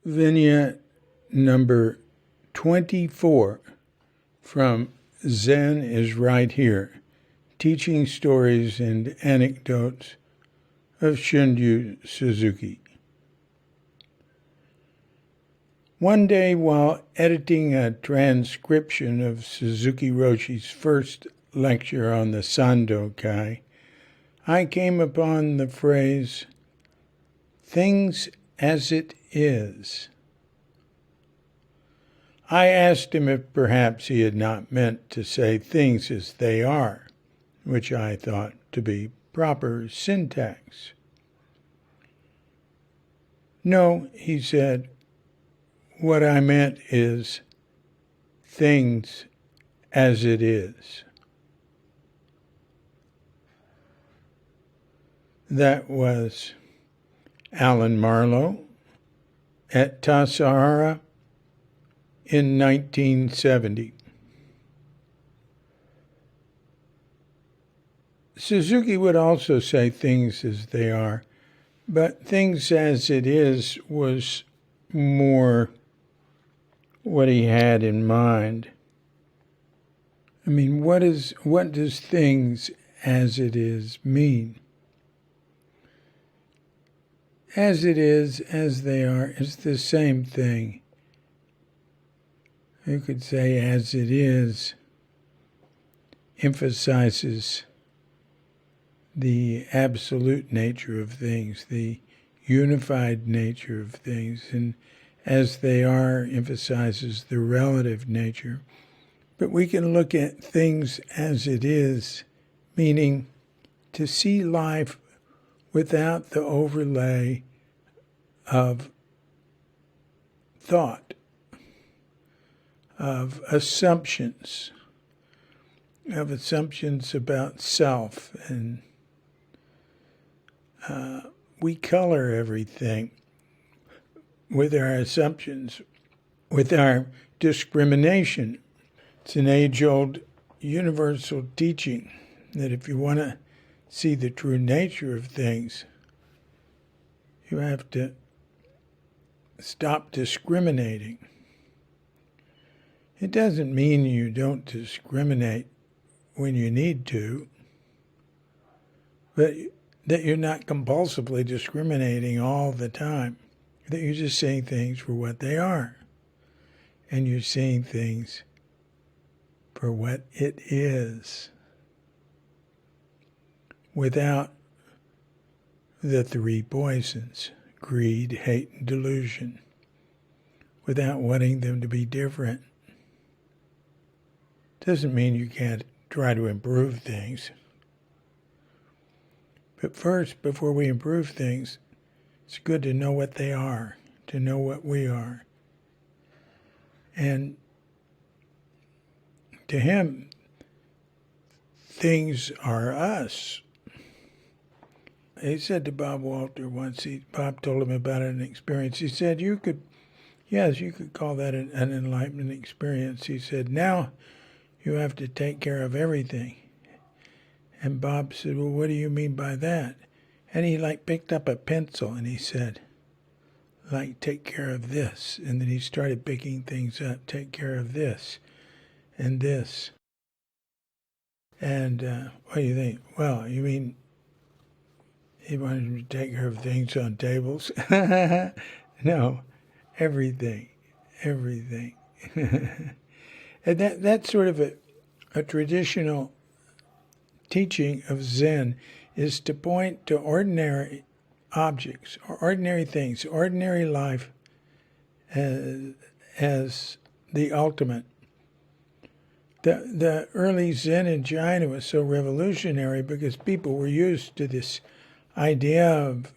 Vignette number 24 from Zen Is Right Here, Teaching Stories and Anecdotes of Shunryu Suzuki. One day, while editing a transcription of Suzuki Roshi's first lecture on the Sandokai, I came upon the phrase, "things as it is." I asked him if perhaps he had not meant to say things as they are, which I thought to be proper syntax. "No," he said, "what I meant is things as it is." That was Alan Marlowe at Tassajara in 1970. Suzuki would also say things as they are, but things as it is was more what he had in mind. I mean, what does things as it is mean? As it is, as they are, is the same thing. You could say as it is emphasizes the absolute nature of things, the unified nature of things, and as they are emphasizes the relative nature. But we can look at things as it is, meaning to see life without the overlay of thought, of assumptions about self. And we color everything with our assumptions, with our discrimination. It's an age-old universal teaching that if you want to see the true nature of things, you have to stop discriminating. It doesn't mean you don't discriminate when you need to, but that you're not compulsively discriminating all the time, that you're just seeing things for what they are, and you're seeing things for what it is, without the three poisons, greed, hate, and delusion, without wanting them to be different. Doesn't mean you can't try to improve things. But first, before we improve things, it's good to know what they are, to know what we are. And to him, things are us. He said to Bob Walter once, Bob told him about an experience. He said, you could call that an enlightenment experience. He said, now you have to take care of everything. And Bob said, well, what do you mean by that? And he picked up a pencil and he said, take care of this. And then he started picking things up, take care of this and this. And what do you think? Well, you mean he wanted him to take care of things on tables? No, everything. And that's sort of a traditional teaching of Zen, is to point to ordinary objects, or ordinary things, ordinary life as the ultimate. The early Zen in China was so revolutionary because people were used to this idea of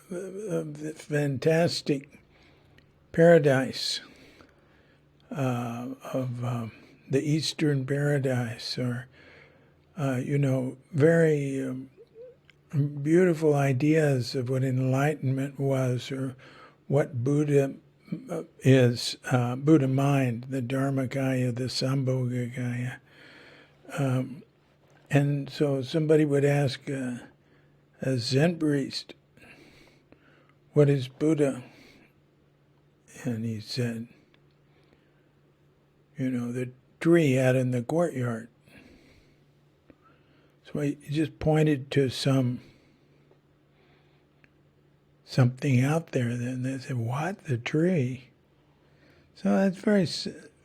the fantastic paradise, of the Eastern paradise, or very beautiful ideas of what enlightenment was, or what Buddha is Buddha mind, the Dharmakaya, the Sambhogakaya. And so somebody would ask a Zen priest, what is Buddha? And he said, the tree out in the courtyard. So he just pointed to something out there. Then they said, what? The tree? So that's very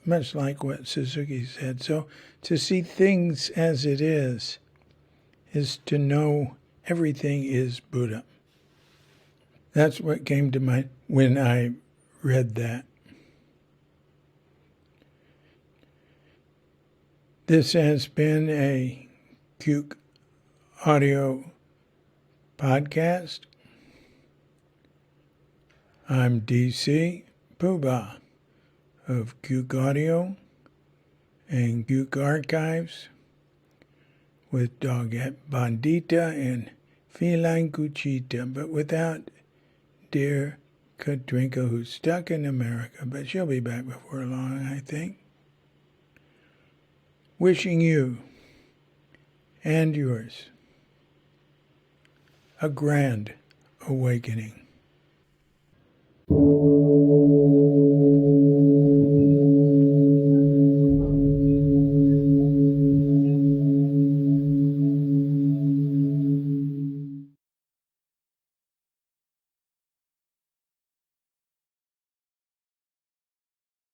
much like what Suzuki said. So to see things as it is to know everything is Buddha. That's what came to mind when I read that. This has been a Cuke audio podcast. I'm DC Poobah of Cuke Audio and Cuke Archives with Dogette Bandita and Feline Cuchita, but without dear Katrinka, who's stuck in America, but she'll be back before long, I think. Wishing you and yours a grand awakening.